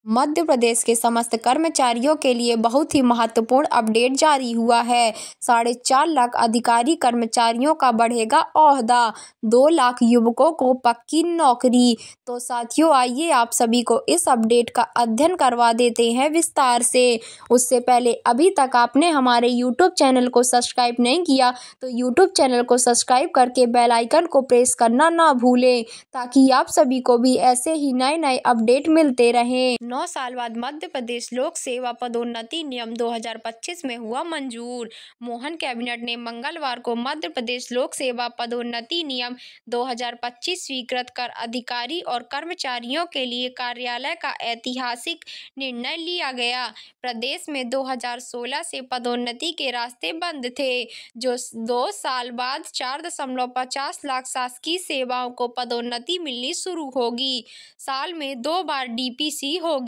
मध्य प्रदेश के समस्त कर्मचारियों के लिए बहुत ही महत्वपूर्ण अपडेट जारी हुआ है। 4.5 लाख अधिकारी कर्मचारियों का बढ़ेगा ओहदा, 2 लाख युवकों को पक्की नौकरी। तो साथियों, आइए आप सभी को इस अपडेट का अध्ययन करवा देते हैं विस्तार से। उससे पहले अभी तक आपने हमारे यूट्यूब चैनल को सब्सक्राइब नहीं किया तो यूट्यूब चैनल को सब्सक्राइब करके बेल आइकन को प्रेस करना ना भूलें, ताकि आप सभी को भी ऐसे ही नए नए अपडेट मिलते रहें। 9 साल बाद मध्य प्रदेश लोक सेवा पदोन्नति नियम 2025 में हुआ मंजूर। मोहन कैबिनेट ने मंगलवार को मध्य प्रदेश लोक सेवा पदोन्नति नियम 2025 स्वीकृत कर अधिकारी और कर्मचारियों के लिए कार्यालय का ऐतिहासिक निर्णय लिया गया। प्रदेश में 2016 से पदोन्नति के रास्ते बंद थे, जो 2 साल बाद 4.50 लाख शासकीय सेवाओं को पदोन्नति मिलनी शुरू होगी। साल में 2 बार डीपीसी होगी।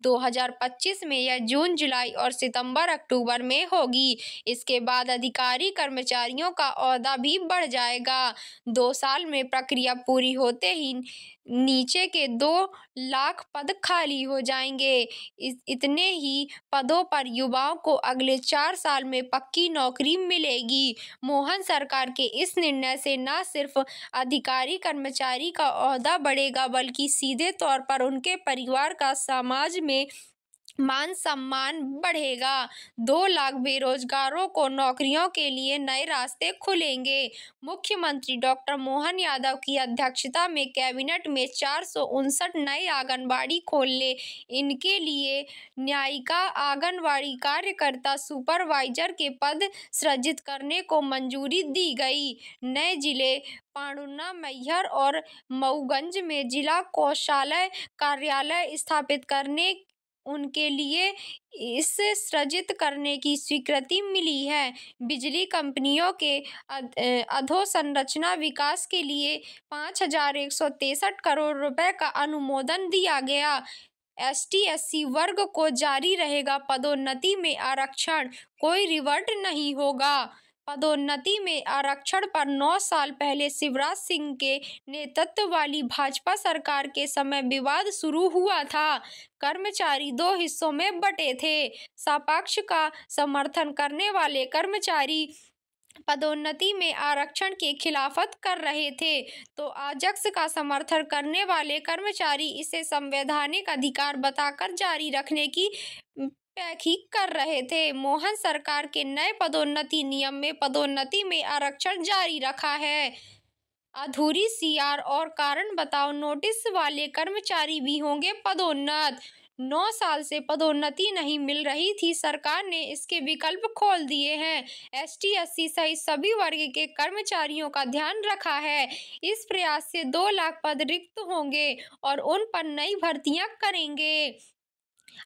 2025 में यह जून, जुलाई और सितंबर, अक्टूबर में होगी। इसके बाद अधिकारी कर्मचारियों का ओहदा भी बढ़ जाएगा। 2 साल में प्रक्रिया पूरी होते ही नीचे के 2 लाख पद खाली हो जाएंगे। इतने ही पदों पर युवाओं को अगले 4 साल में पक्की नौकरी मिलेगी। मोहन सरकार के इस निर्णय से न सिर्फ अधिकारी कर्मचारी का ओहदा बढ़ेगा, बल्कि सीधे तौर पर उनके परिवार का समाज में मान सम्मान बढ़ेगा। 2 लाख बेरोजगारों को नौकरियों के लिए नए रास्ते खुलेंगे। मुख्यमंत्री डॉक्टर मोहन यादव की अध्यक्षता में कैबिनेट में 459 नए आंगनबाड़ी खोलने, इनके लिए न्यायिका, आंगनबाड़ी कार्यकर्ता, सुपरवाइजर के पद सृजित करने को मंजूरी दी गई। नए जिले पांडुना, मैहर और मऊगंज में जिला कोषालय कार्यालय स्थापित करने, उनके लिए इसे सृजित करने की स्वीकृति मिली है। बिजली कंपनियों के अधोसंरचना विकास के लिए 5,163 करोड़ रुपए का अनुमोदन दिया गया। ST/SC वर्ग को जारी रहेगा पदोन्नति में आरक्षण, कोई रिवर्ट नहीं होगा। पदोन्नति में आरक्षण पर 9 साल पहले शिवराज सिंह के नेतृत्व वाली भाजपा सरकार के समय विवाद शुरू हुआ था। कर्मचारी 2 हिस्सों में बटे थे। सपक्ष का समर्थन करने वाले कर्मचारी पदोन्नति में आरक्षण के खिलाफत कर रहे थे, तो अजक्स का समर्थन करने वाले कर्मचारी इसे संवैधानिक अधिकार बताकर जारी रखने की पैखी कर रहे थे। मोहन सरकार के नए पदोन्नति नियम में पदोन्नति में आरक्षण जारी रखा है। अधूरी CR और कारण बताओ नोटिस वाले कर्मचारी भी होंगे पदोन्नत। 9 साल से पदोन्नति नहीं मिल रही थी, सरकार ने इसके विकल्प खोल दिए हैं। ST/SC सहित सभी वर्ग के कर्मचारियों का ध्यान रखा है। इस प्रयास से 2 लाख पद रिक्त होंगे और उन पर नई भर्तियां करेंगे।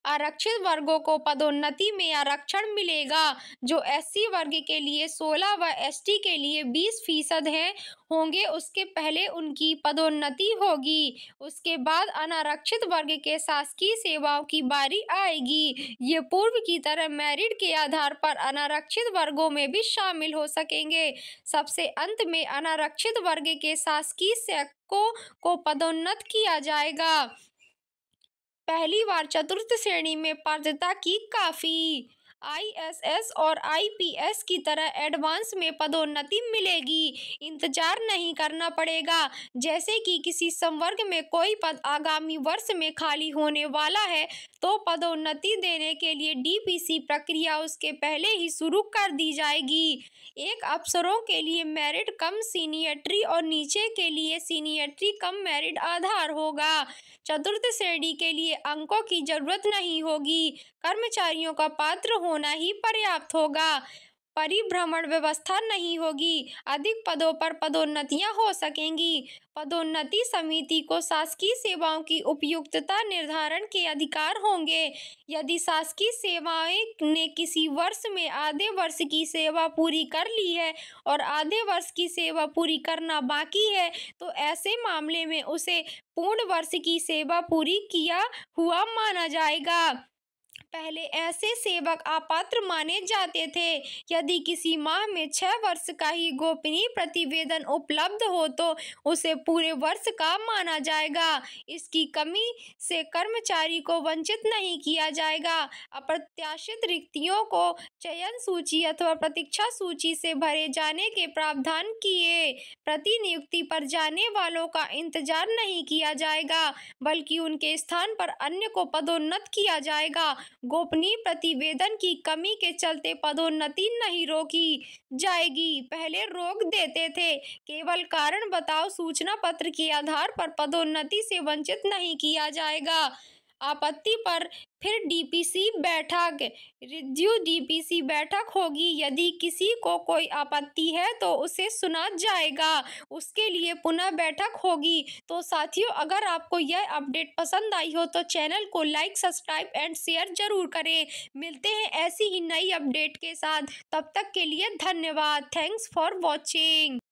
आरक्षित वर्गों को पदोन्नति में आरक्षण मिलेगा, जो SC वर्ग के लिए 16 व ST के लिए 20% होंगे। उसके पहले उनकी पदोन्नति होगी, उसके बाद अनारक्षित वर्ग के शासकीय सेवाओं की बारी आएगी। ये पूर्व की तरह मेरिट के आधार पर अनारक्षित वर्गों में भी शामिल हो सकेंगे। सबसे अंत में अनारक्षित वर्ग के शासकीय सेवकों को पदोन्नत किया जाएगा। पहली बार चतुर्थ श्रेणी में पात्रता की काफी ISS और IPS की तरह एडवांस में पदोन्नति मिलेगी। इंतजार नहीं करना पड़ेगा। जैसे कि किसी संवर्ग में कोई पद आगामी वर्ष में खाली होने वाला है, तो पदोन्नति देने के लिए DPC प्रक्रिया उसके पहले ही शुरू कर दी जाएगी। एक अफसरों के लिए मेरिट कम सीनियरिटी और नीचे के लिए सीनियरिटी कम मेरिट आधार होगा। चतुर्थ श्रेणी के लिए अंकों की जरूरत नहीं होगी, कर्मचारियों का पात्र होना ही पर्याप्त होगा। परिभ्रमण व्यवस्था नहीं होगी, अधिक पदों पर पदोन्नतियां हो सकेंगी। पदोन्नति समिति को शासकीय सेवाओं की उपयुक्तता निर्धारण के अधिकार होंगे। यदि शासकीय सेवाएं ने किसी वर्ष में आधे वर्ष की सेवा पूरी कर ली है और आधे वर्ष की सेवा पूरी करना बाकी है, तो ऐसे मामले में उसे पूर्ण वर्ष की सेवा पूरी किया हुआ माना जाएगा। पहले ऐसे सेवक अपात्र माने जाते थे। यदि किसी माह में 6 वर्ष का ही गोपनीय प्रतिवेदन उपलब्ध हो तो उसे पूरे वर्ष का माना जाएगा। इसकी कमी से कर्मचारी को वंचित नहीं किया जाएगा। अप्रत्याशित रिक्तियों को चयन सूची अथवा प्रतीक्षा सूची से भरे जाने के प्रावधान किए। प्रतिनियुक्ति पर जाने वालों का इंतजार नहीं किया जाएगा, बल्कि उनके स्थान पर अन्य को पदोन्नत किया जाएगा। गोपनीय प्रतिवेदन की कमी के चलते पदोन्नति नहीं रोकी जाएगी। पहले रोक देते थे, केवल कारण बताओ सूचना पत्र के आधार पर पदोन्नति से वंचित नहीं किया जाएगा। आपत्ति पर फिर डीपीसी बैठक, रिव्यू डीपीसी बैठक होगी। यदि किसी को कोई आपत्ति है तो उसे सुना जाएगा, उसके लिए पुनः बैठक होगी। तो साथियों, अगर आपको यह अपडेट पसंद आई हो तो चैनल को लाइक, सब्सक्राइब एंड शेयर जरूर करें। मिलते हैं ऐसी ही नई अपडेट के साथ, तब तक के लिए धन्यवाद। Thanks for watching.